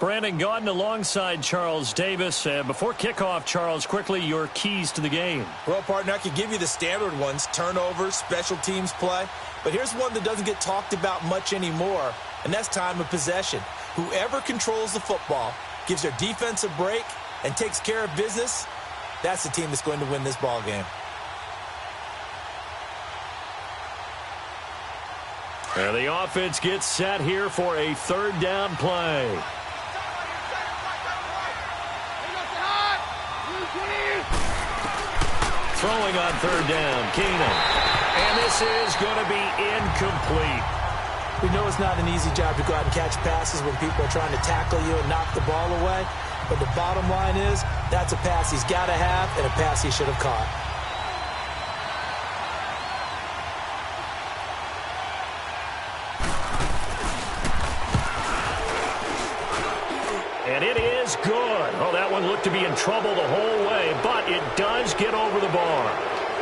Brandon Gaudin alongside Charles Davis. Before kickoff, Charles, quickly your keys to the game. Well, partner, I could give you the standard ones, turnovers, special teams play. But here's one that doesn't get talked about much anymore, and that's time of possession. Whoever controls the football, gives their defense a break, and takes care of business, that's the team that's going to win this ball game. And the offense gets set here for a third down play. Throwing on third down, Keenum. And this is going to be incomplete. We know it's not an easy job to go out and catch passes when people are trying to tackle you and knock the ball away. But the bottom line is, that's a pass he's got to have and a pass he should have caught. And it is good. Oh, that one looked to be in trouble the whole way, but it does get over the bar.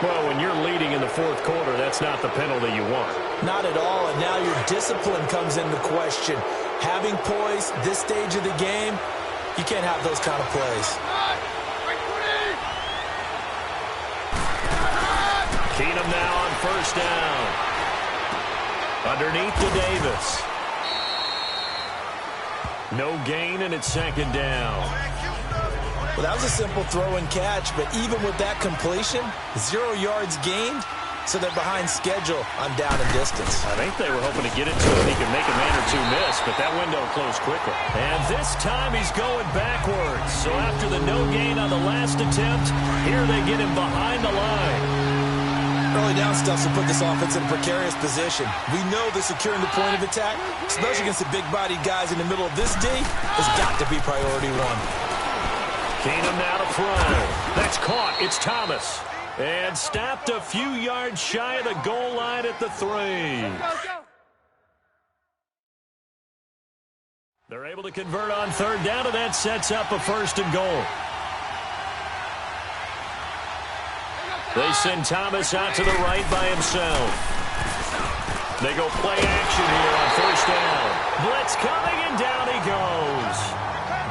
Well, when you're leading in the fourth quarter, that's not the penalty you want. Not at all, and now your discipline comes into question. Having poise this stage of the game, you can't have those kind of plays. Keenum now on first down. Underneath to Davis. No gain, and it's second down. Well, that was a simple throw and catch, but even with that completion, 0 yards gained, so they're behind schedule on down and distance. I think they were hoping to get it to him. He could make a man or two miss, but that window closed quickly. And this time he's going backwards. So after the no gain on the last attempt, here they get him behind the line. Early down stuff to put this offense in a precarious position. We know that securing the point of attack, especially against the big-bodied guys in the middle of this D, has got to be priority one. Keenum now to throw. That's caught. It's Thomas. And stopped a few yards shy of the goal line at the 3. They're able to convert on third down, and that sets up a first and goal. They send Thomas out to the right by himself. They go play action here on first down. Blitz coming, and down he goes.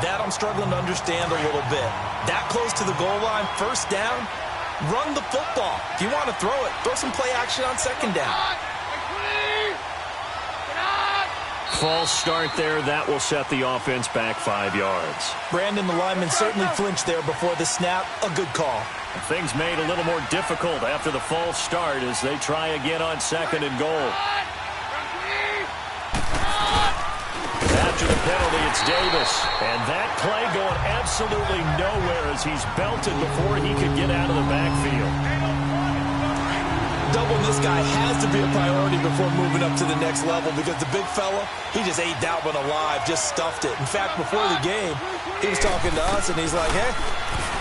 That I'm struggling to understand a little bit. That close to the goal line, first down, run the football. If you want to throw it, throw some play action on second down. False start there. That will set the offense back 5 yards. Brandon, the lineman certainly flinched there before the snap. A good call. Things made a little more difficult after the false start as they try again on second and goal. After the penalty, it's Davis. And that play going absolutely nowhere as he's belted before he could get out of the backfield. Doubling this guy has to be a priority before moving up to the next level because the big fella, he just ate that one alive, just stuffed it. In fact, before the game, he was talking to us, and he's like, hey,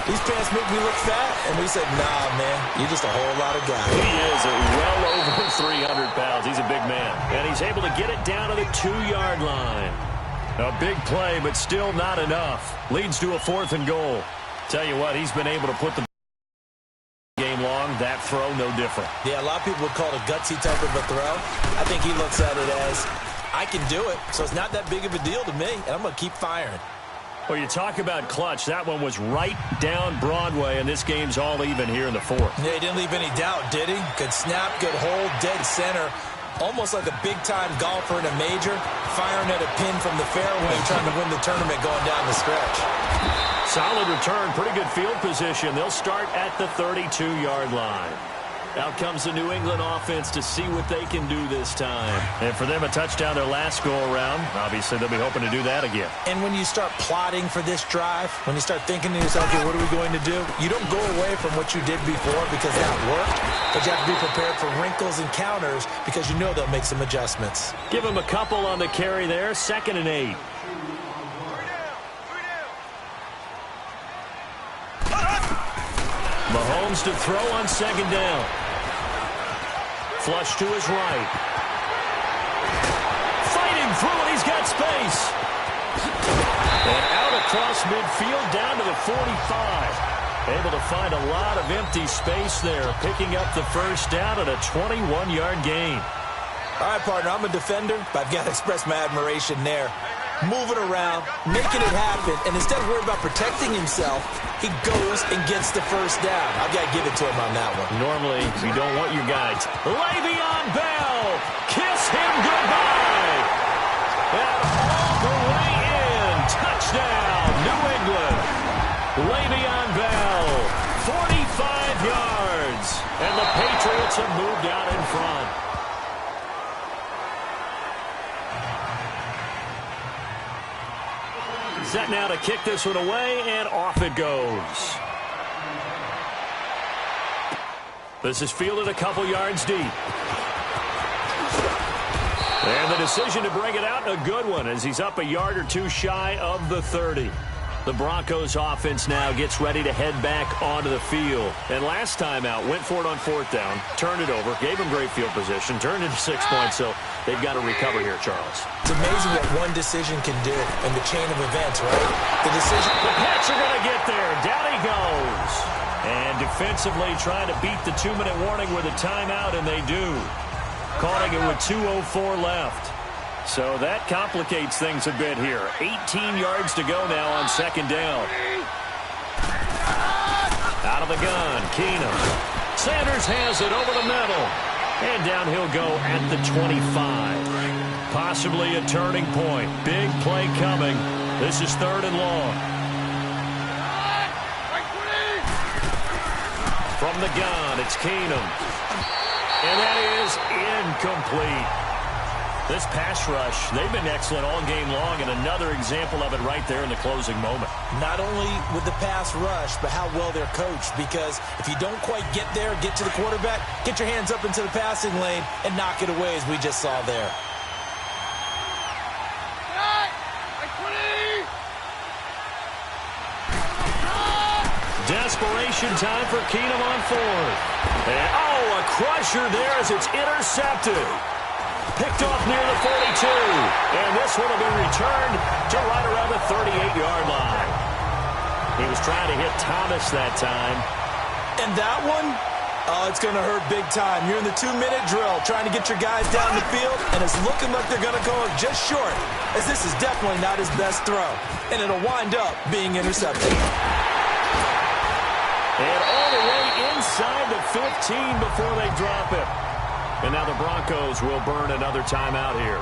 these pants make me look fat. And we said, nah, man, you're just a whole lot of guy. He is well over 300 pounds. He's a big man. And he's able to get it down to the 2-yard line. A big play, but still not enough. Leads to a fourth and goal. Tell you what, he's been able to put the game long. That throw, no different. Yeah, a lot of people would call it a gutsy type of a throw. I think he looks at it as, I can do it, so it's not that big of a deal to me, and I'm going to keep firing. Well, you talk about clutch. That one was right down Broadway, and this game's all even here in the fourth. Yeah, he didn't leave any doubt, did he? Good snap, good hold, dead center. Almost like a big-time golfer in a major, firing at a pin from the fairway, trying to win the tournament going down the stretch. Solid return, pretty good field position. They'll start at the 32-yard line. Out comes the New England offense to see what they can do this time. And for them, a touchdown their last go-around. Obviously, they'll be hoping to do that again. And when you start plotting for this drive, when you start thinking to yourself, okay, what are we going to do? You don't go away from what you did before because that worked, but you have to be prepared for wrinkles and counters because you know they'll make some adjustments. Give them a couple on the carry there, 2nd and 8. Mahomes to throw on second down. Flush to his right. Fighting through it, he's got space. And out across midfield down to the 45. Able to find a lot of empty space there, picking up the first down at a 21-yard gain. All right, partner, I'm a defender, but I've got to express my admiration there. moving around, making it happen, and instead of worrying about protecting himself, he goes and gets the first down. I've got to give it to him on that one. Normally, you don't want your guys. Le'Veon Bell, kiss him goodbye. And all the way in, touchdown, New England. Le'Veon Bell, 45 yards, and the Patriots have moved out in front. Set now to kick this one away, and off it goes. This is fielded a couple yards deep. And the decision to bring it out, a good one, as he's up a yard or two shy of the 30. The Broncos offense now gets ready to head back onto the field. And last time out, went for it on fourth down, turned it over, gave him great field position, turned it to 6 points, so they've got to recover here, Charles. It's amazing what one decision can do in the chain of events, right? The decision. The Pats are going to get there. Down he goes. And defensively trying to beat the 2-minute warning with a timeout, and they do. Calling it with 2:04 left. So that complicates things a bit here. 18 yards to go now on second down. Out of the gun, Keenum. Sanders has it over the middle. And down he'll go at the 25. Possibly a turning point. Big play coming. This is third and long. From the gun, it's Keenum. And that is incomplete. This pass rush, they've been excellent all game long, and another example of it right there in the closing moment. Not only with the pass rush, but how well they're coached, because if you don't quite get there, get to the quarterback, get your hands up into the passing lane and knock it away, as we just saw there. Desperation time for Keenum on fourth. And, oh, a crusher there as it's intercepted. Picked off near the 42. And this one will be returned to right around the 38-yard line. He was trying to hit Thomas that time. And that one, oh, it's going to hurt big time. You're in the 2-minute drill trying to get your guys down the field, and it's looking like they're going to go just short, as this is definitely not his best throw. And it'll wind up being intercepted. And all the way inside the 15 before they drop it. And now the Broncos will burn another timeout here.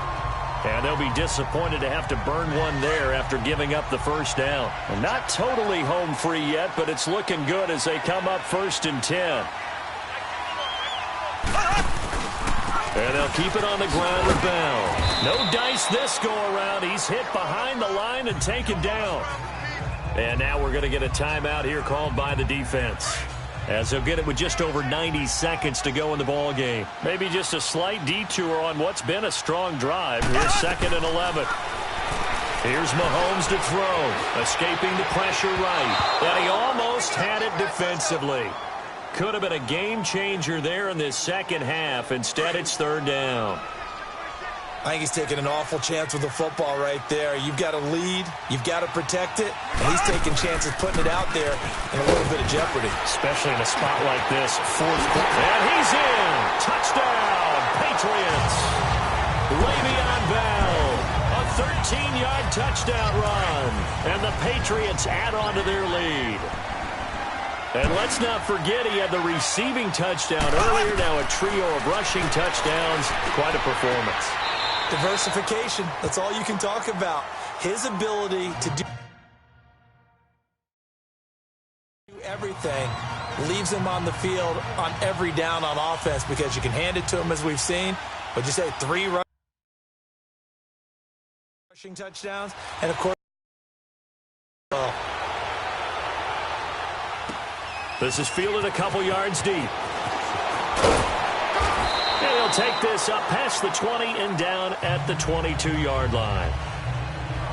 And they'll be disappointed to have to burn one there after giving up the first down. And not totally home free yet, but it's looking good as they come up 1st and 10. And they'll keep it on the ground with Bell. No dice this go around. He's hit behind the line and taken down. And now we're going to get a timeout here called by the defense, as they'll get it with just over 90 seconds to go in the ball game. Maybe just a slight detour on what's been a strong drive. Here's 2nd and 11. Here's Mahomes to throw, escaping the pressure right. And he almost had it defensively. Could have been a game changer there in this second half. Instead, it's 3rd down. I think he's taking an awful chance with the football right there. You've got to lead. You've got to protect it. And he's taking chances putting it out there in a little bit of jeopardy. Especially in a spot like this. 4th quarter. And he's in. Touchdown, Patriots. Le'Veon Bell. A 13-yard touchdown run. And the Patriots add on to their lead. And let's not forget he had the receiving touchdown earlier. Now a trio of rushing touchdowns. Quite a performance. Diversification, that's all you can talk about. His ability to do everything leaves him on the field on every down on offense, because you can hand it to him, as we've seen. But you say 3 rushing touchdowns, and of course, this is fielded a couple yards deep. And he'll take this up past the 20 and down at the 22-yard line.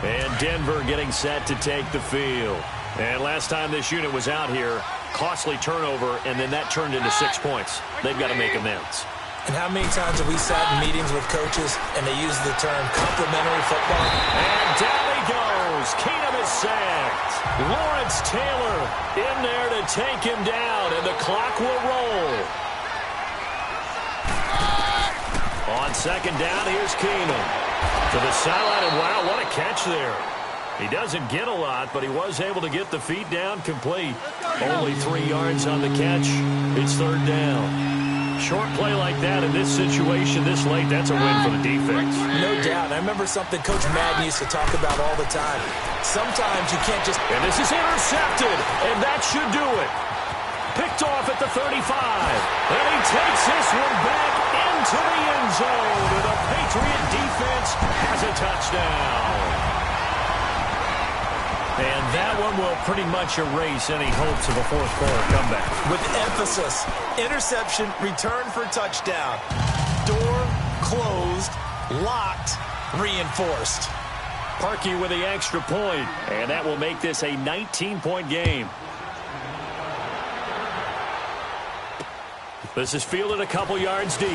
And Denver getting set to take the field. And last time this unit was out here, costly turnover, and then that turned into 6 points. They've got to make amends. And how many times have we sat in meetings with coaches and they use the term complementary football? And down he goes. Keenum is sacked. Lawrence Taylor in there to take him down, and the clock will roll. On second down, here's Keenum. To the sideline, and wow, what a catch there. He doesn't get a lot, but he was able to get the feet down complete. Only 3 yards on the catch. It's third down. Short play like that in this situation this late, that's a win for the defense. No doubt. I remember something Coach Madden used to talk about all the time. Sometimes you can't just... And this is intercepted, and that should do it. Picked off at the 35. And he takes this one back into the end zone. And the Patriot defense has a touchdown. And that one will pretty much erase any hopes of a fourth-quarter comeback. With emphasis, interception, return for touchdown. Door closed, locked, reinforced. Parkey with the extra point, and that will make this a 19-point game. This is fielded a couple yards deep.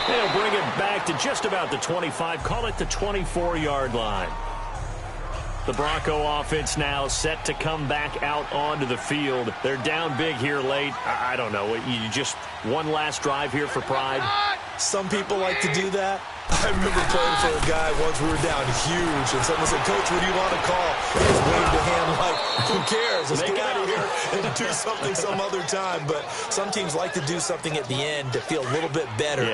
They'll bring it back to just about the 25, call it the 24-yard line. The Bronco offense now set to come back out onto the field. They're down big here late. I don't know. You just one last drive here for pride? Some people like to do that. I remember playing for a guy once. We were down huge, and someone said, "Coach, what do you want to call?" He just waved a hand like, "Who cares? Let's get out of here and do something some other time." But some teams like to do something at the end to feel a little bit better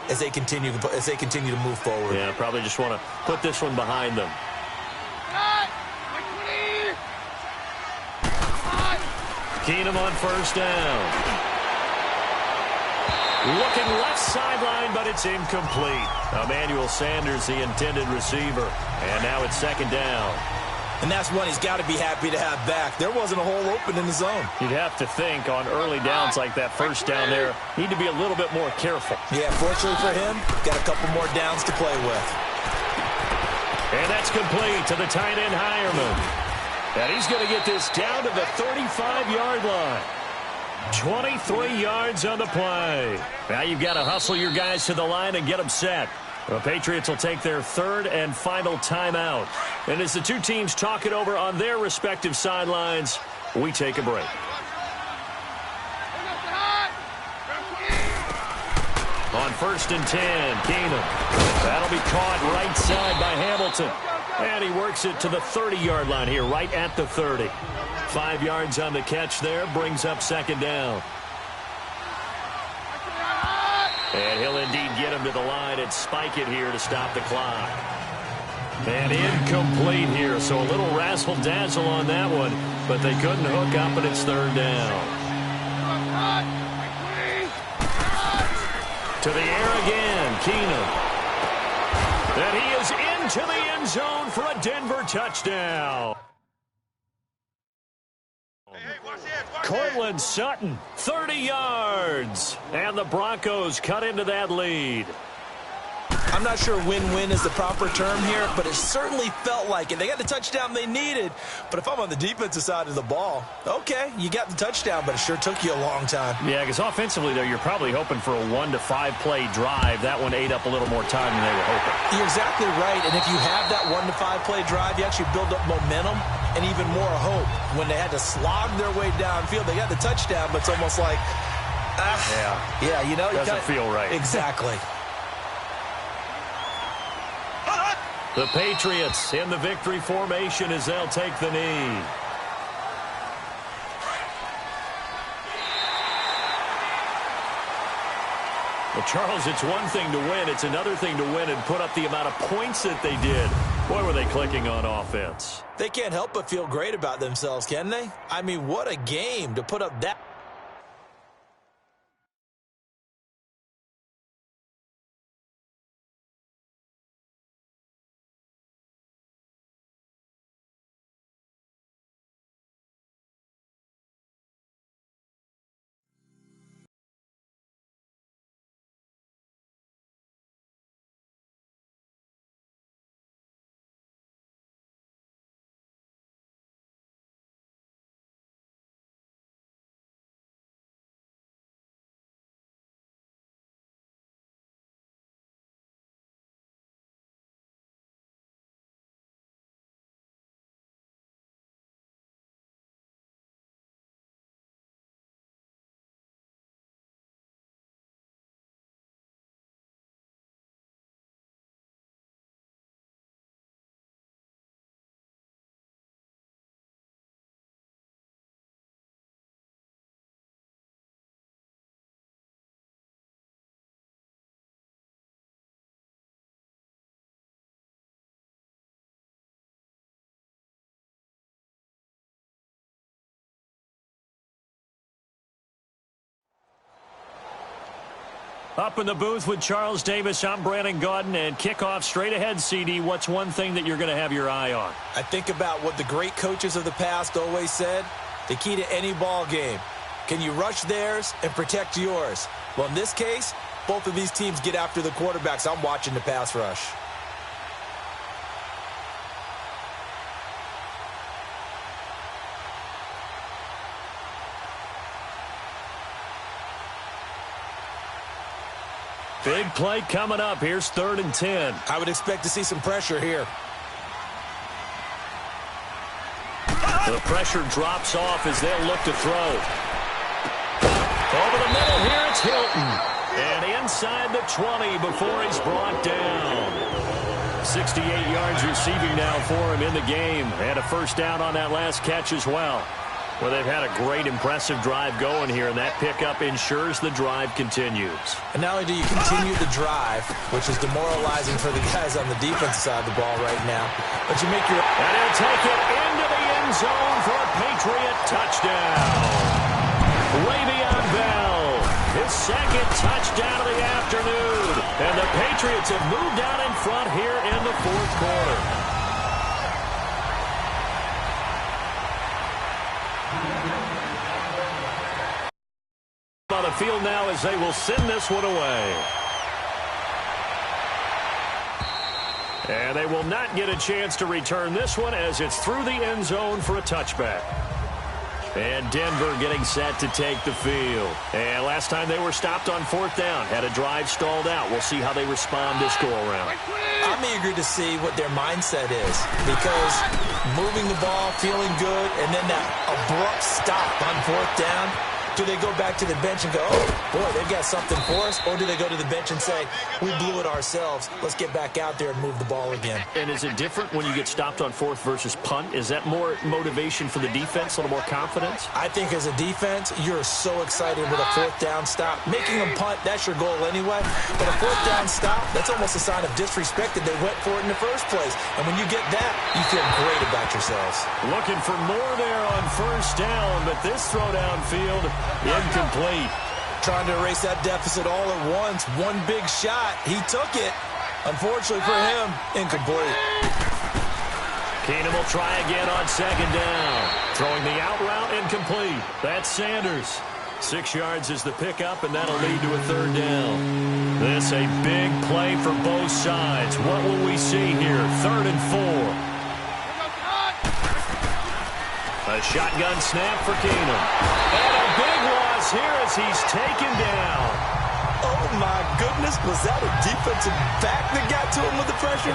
as they continue to move forward. Yeah, probably just want to put this one behind them. Keenum on first down. Looking left sideline, but it's incomplete. Emmanuel Sanders, the intended receiver. And now it's second down. And that's one he's got to be happy to have back. There wasn't a hole open in the zone. You'd have to think on early downs like that first down there, need to be a little bit more careful. Yeah, fortunately for him, got a couple more downs to play with. And that's complete to the tight end, Heuerman. And he's going to get this down to the 35-yard line. 23 yards on the play. Now you've got to hustle your guys to the line and get them set. The Patriots will take their third and final timeout. And as the two teams talk it over on their respective sidelines, we take a break. On first and 10, Keenum. That'll be caught right side by Hamilton. And he works it to the 30-yard line here, right at the 30. 5 yards on the catch there, brings up second down. And he'll indeed get him to the line and spike it here to stop the clock. And incomplete here, so a little razzle-dazzle on that one, but they couldn't hook up, and it's third down. To the air again, Keenum. And he is into the end zone for a Denver touchdown. Cortland Sutton, 30 yards. And the Broncos cut into that lead. I'm not sure win-win is the proper term here, but it certainly felt like it. They got the touchdown they needed, but if I'm on the defensive side of the ball, okay, you got the touchdown, but it sure took you a long time. Yeah, because offensively, though, you're probably hoping for a 1 to 5 play drive. That one ate up a little more time than they were hoping. You're exactly right, and if you have that 1 to 5 play drive, you actually build up momentum and even more hope. When they had to slog their way downfield, they got the touchdown, but it's almost like, yeah, you know. Doesn't feel right. Exactly. The Patriots in the victory formation as they'll take the knee. Well, Charles, it's one thing to win. It's another thing to win and put up the amount of points that they did. Boy, were they clicking on offense. They can't help but feel great about themselves, can they? I mean, what a game to put up that. Up in the booth with Charles Davis, I'm Brandon Gaudin, and kickoff straight ahead, CD. What's one thing that you're going to have your eye on? I think about what the great coaches of the past always said. The key to any ball game. Can you rush theirs and protect yours? Well, in this case, both of these teams get after the quarterbacks. I'm watching the pass rush. Big play coming up. Here's 3rd and 10. I would expect to see some pressure here. The pressure drops off as they'll look to throw. Over the middle here, it's Hilton. And inside the 20 before he's brought down. 68 yards receiving now for him in the game. And a first down on that last catch as well. Well, they've had a great, impressive drive going here, and that pickup ensures the drive continues. And not only do you continue the drive, which is demoralizing for the guys on the defensive side of the ball right now, but you make your... And he'll take it into the end zone for a Patriot touchdown. Le'Veon Bell, his 2nd touchdown of the afternoon. And the Patriots have moved out in front here in the 4th quarter. On the field now as they will send this one away. And they will not get a chance to return this one as it's through the end zone for a touchback. And Denver getting set to take the field. And last time they were stopped on 4th down, had a drive stalled out. We'll see how they respond this go-around. I'm eager to see what their mindset is, because moving the ball, feeling good, and then that abrupt stop on 4th down. Do they go back to the bench and go, oh, boy, they've got something for us? Or do they go to the bench and say, we blew it ourselves. Let's get back out there and move the ball again. And is it different when you get stopped on 4th versus punt? Is that more motivation for the defense, a little more confidence? I think as a defense, you're so excited with a 4th down stop. Making them punt, that's your goal anyway. But a 4th down stop, that's almost a sign of disrespect that they went for it in the first place. And when you get that, you feel great about yourselves. Looking for more there on 1st down, but this throw downfield, incomplete. Trying to erase that deficit all at once. One big shot. He took it. Unfortunately for him, incomplete. Keenum will try again on 2nd down. Throwing the out route, incomplete. That's Sanders. 6 yards is the pickup, and that'll lead to a 3rd down. This a big play for both sides. What will we see here? 3rd and 4. A shotgun snap for Keenum. And a big loss here as he's taken down. Oh, my goodness. Was that a defensive back that got to him with the pressure?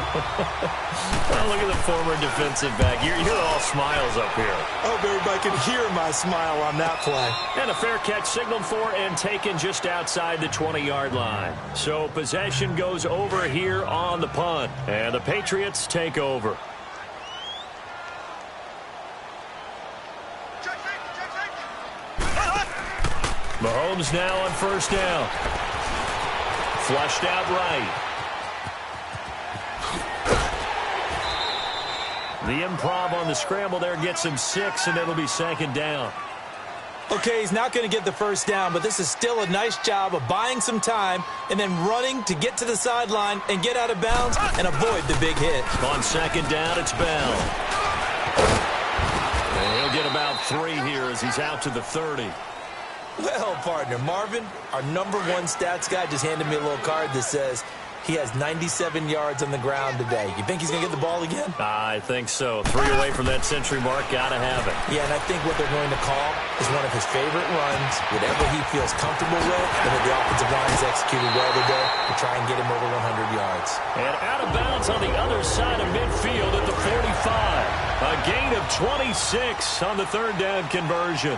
Well, look at the former defensive back. You're all smiles up here. I hope everybody can hear my smile on that play. And a fair catch signaled for and taken just outside the 20-yard line. So possession goes over here on the punt. And the Patriots take over. Mahomes now on 1st down. Flushed out right. The improv on the scramble there gets him 6, and it'll be 2nd down. Okay, he's not going to get the 1st down, but this is still a nice job of buying some time and then running to get to the sideline and get out of bounds and avoid the big hit. On 2nd down, it's Bell. And he'll get about 3 here as he's out to the 30. Well, partner, Marvin, our #1 stats guy, just handed me a little card that says he has 97 yards on the ground today. You think he's going to get the ball again? I think so. 3 away from that century mark. Got to have it. Yeah, and I think what they're going to call is one of his favorite runs, whatever he feels comfortable with, and that the offensive line has executed well today to try and get him over 100 yards. And out of bounds on the other side of midfield at the 45. A gain of 26 on the 3rd down conversion.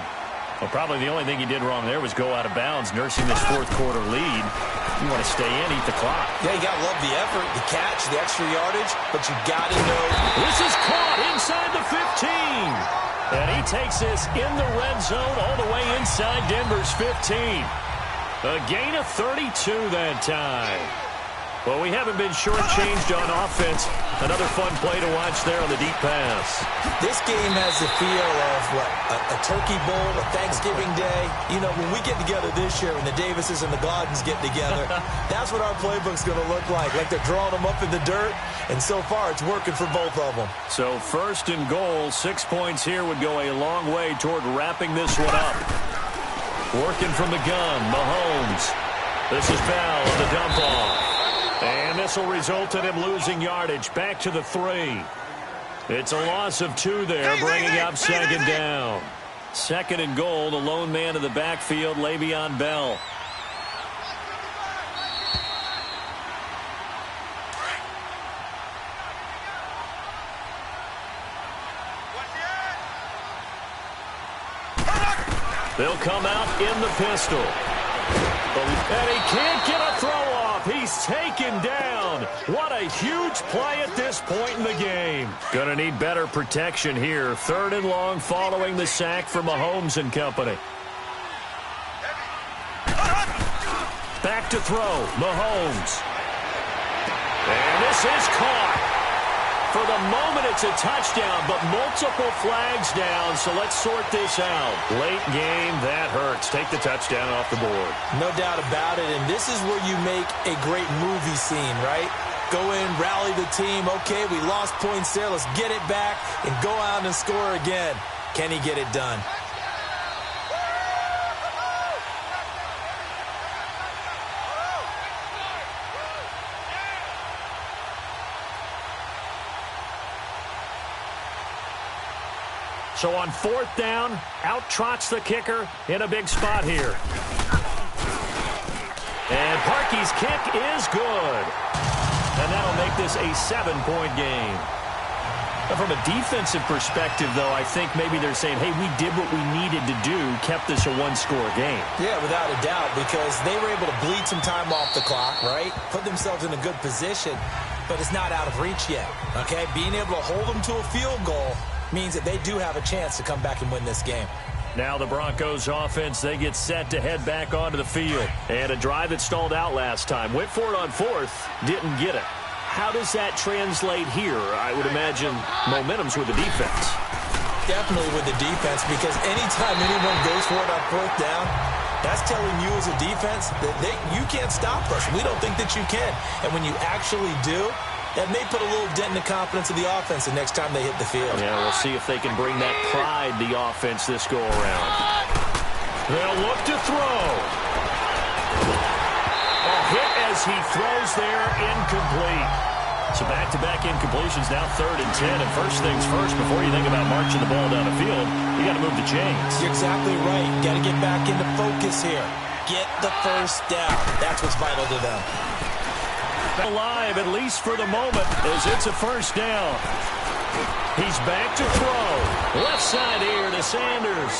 Well, probably the only thing he did wrong there was go out of bounds, nursing this 4th quarter lead. You want to stay in, eat the clock. Yeah, you got to love the effort, the catch, the extra yardage, but you got to know. This is caught inside the 15. And he takes this in the red zone all the way inside Denver's 15. A gain of 32 that time. Well, we haven't been shortchanged on offense. Another fun play to watch there on the deep pass. This game has the feel of, a turkey bowl, a Thanksgiving Day. You know, when we get together this year, when the Davises and the Gardens get together, that's what our playbook's going to look like they're drawing them up in the dirt. And so far, it's working for both of them. So 1st and goal, 6 points here would go a long way toward wrapping this one up. Working from the gun, Mahomes. This is Bell on the dump off. And this will result in him losing yardage. Back to the 3. It's a loss of 2 there, bringing up 2nd down. 2nd and goal, the lone man in the backfield, Le'Veon Bell. They'll come out in the pistol. And he can't get a throw off. He's taken down. What a huge play at this point in the game. Gonna need better protection here. 3rd and long following the sack from Mahomes and company. Back to throw. Mahomes. And this is caught. For the moment, it's a touchdown, but multiple flags down, so let's sort this out. Late game, that hurts. Take the touchdown off the board. No doubt about it, and this is where you make a great movie scene, right? Go in, rally the team. Okay, we lost points there. Let's get it back and go out and score again. Can he get it done? So on 4th down, out trots the kicker in a big spot here. And Parkey's kick is good. And that'll make this a 7-point game. But from a defensive perspective, though, I think maybe they're saying, hey, we did what we needed to do, kept this a 1-score game. Yeah, without a doubt, because they were able to bleed some time off the clock, right? Put themselves in a good position, but it's not out of reach yet, okay? Being able to hold them to a field goal means that they do have a chance to come back and win this game. Now the Broncos offense, they get set to head back onto the field. And a drive that stalled out last time. Went for it on 4th, didn't get it. How does that translate here? I would imagine momentum's with the defense. Definitely with the defense, because anytime anyone goes for it on 4th down, that's telling you as a defense that you can't stop us. We don't think that you can. And when you actually do, that may put a little dent in the confidence of the offense the next time they hit the field. Yeah, we'll see if they can bring that pride, the offense, this go-around. They'll look to throw. A hit as he throws there, incomplete. So back-to-back incompletions, now 3rd and 10. And first things first, before you think about marching the ball down the field, you got to move the chains. You're exactly right. Got to get back into focus here. Get the first down. That's what's vital to them. Alive, at least for the moment, as it's a 1st down. He's back to throw. Left side here to Sanders.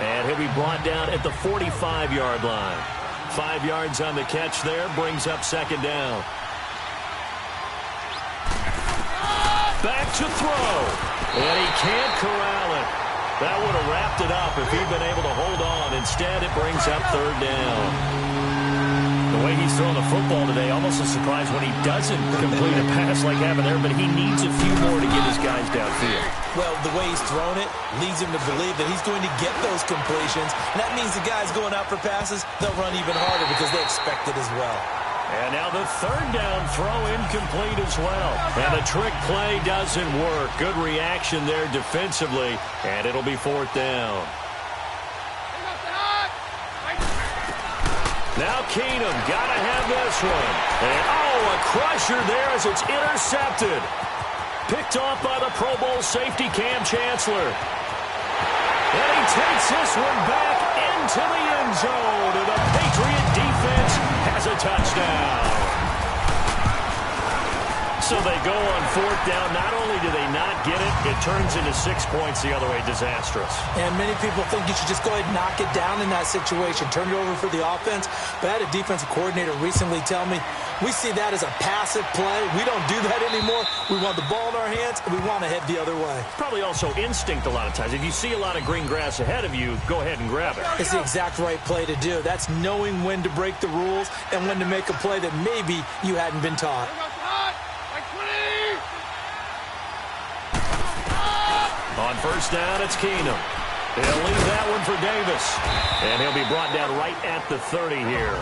And he'll be brought down at the 45-yard line. 5 yards on the catch there, brings up 2nd down. Back to throw. And he can't corral it. That would have wrapped it up if he'd been able to hold on. Instead, it brings up 3rd down. The way he's throwing the football today, almost a surprise when he doesn't complete a pass like having there, but he needs a few more to get his guys downfield. Well, the way he's thrown it leads him to believe that he's going to get those completions, and that means the guys going out for passes, they'll run even harder because they expect it as well. And now the 3rd down throw incomplete as well. And the trick play doesn't work. Good reaction there defensively, and it'll be 4th down. Now Keenum, gotta have this one. And a crusher there as it's intercepted. Picked off by the Pro Bowl safety Cam Chancellor. And he takes this one back into the end zone. And the Patriot defense has a touchdown. So they go on fourth down. Not only do they not get it, it turns into 6 points the other way. Disastrous. And many people think you should just go ahead and knock it down in that situation. Turn it over for the offense. But I had a defensive coordinator recently tell me, we see that as a passive play. We don't do that anymore. We want the ball in our hands, and we want to head the other way. Probably also instinct a lot of times. If you see a lot of green grass ahead of you, go ahead and grab it. It's the exact right play to do. That's knowing when to break the rules and when to make a play that maybe you hadn't been taught. On first down, it's Keenum. He'll leave that one for Davis. And he'll be brought down right at the 30 here.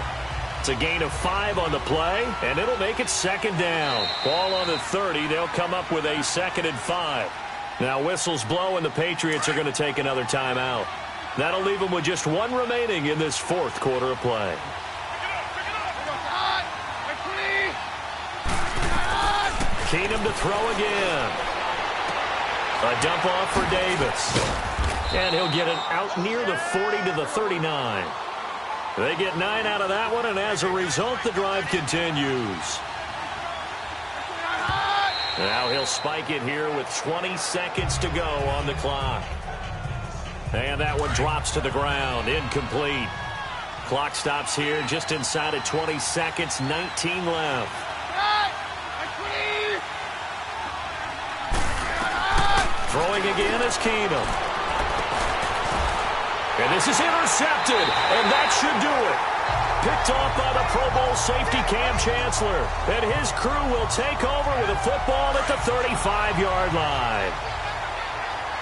It's a gain of 5 on the play, and it'll make it second down. Ball on the 30. They'll come up with a 2nd and 5. Now whistles blow, and the Patriots are going to take another timeout. That'll leave them with just 1 remaining in this 4th quarter of play. Keenum to throw again. A dump off for Davis. And he'll get it out near the 40 to the 39. They get 9 out of that one, and as a result, the drive continues. Now he'll spike it here with 20 seconds to go on the clock. And that one drops to the ground. Incomplete. Clock stops here just inside of 20 seconds. 19 left. Throwing again is Keenum. And this is intercepted, and that should do it. Picked off by the Pro Bowl safety Cam Chancellor. And his crew will take over with a football at the 35-yard line.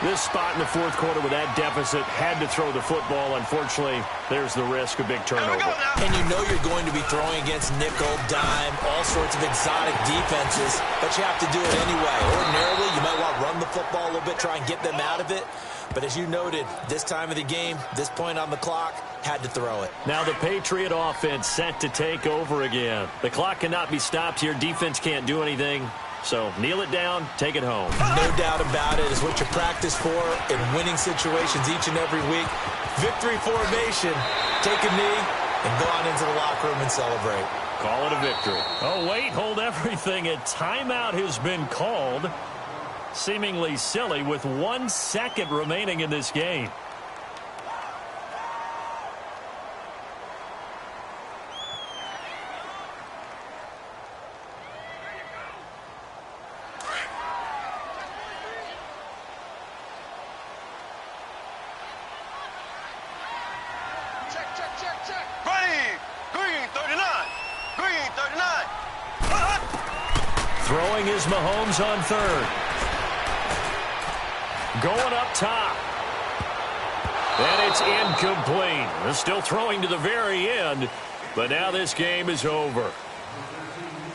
This spot in the 4th quarter with that deficit had to throw the football. Unfortunately, there's the risk of big turnover. And you know you're going to be throwing against nickel, dime, all sorts of exotic defenses, but you have to do it anyway. Ordinarily, you might want to run the football a little bit, try and get them out of it. But as you noted, this time of the game, this point on the clock, had to throw it. Now the Patriot offense set to take over again. The clock cannot be stopped here. Defense can't do anything. So kneel it down, take it home. No doubt about it. It's what you practice for in winning situations each and every week. Victory formation. Take a knee and go on into the locker room and celebrate. Call it a victory. Oh, wait, hold everything. A timeout has been called. Seemingly silly with 1 second remaining in this game. Throwing is Mahomes on 3rd. Going up top. And it's incomplete. They're still throwing to the very end, but now this game is over.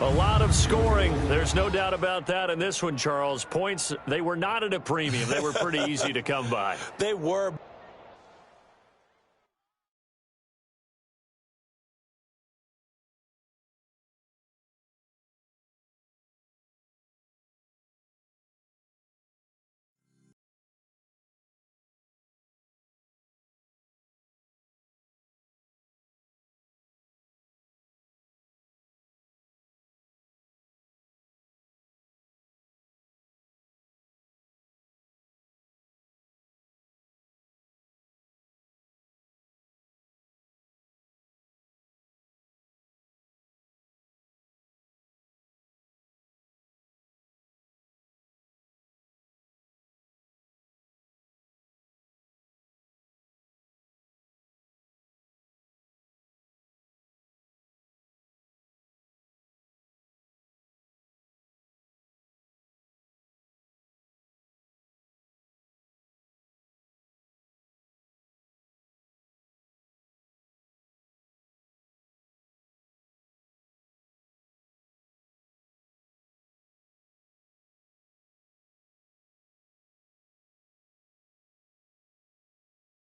A lot of scoring. There's no doubt about that in this one, Charles. Points, they were not at a premium. They were pretty easy to come by. They were.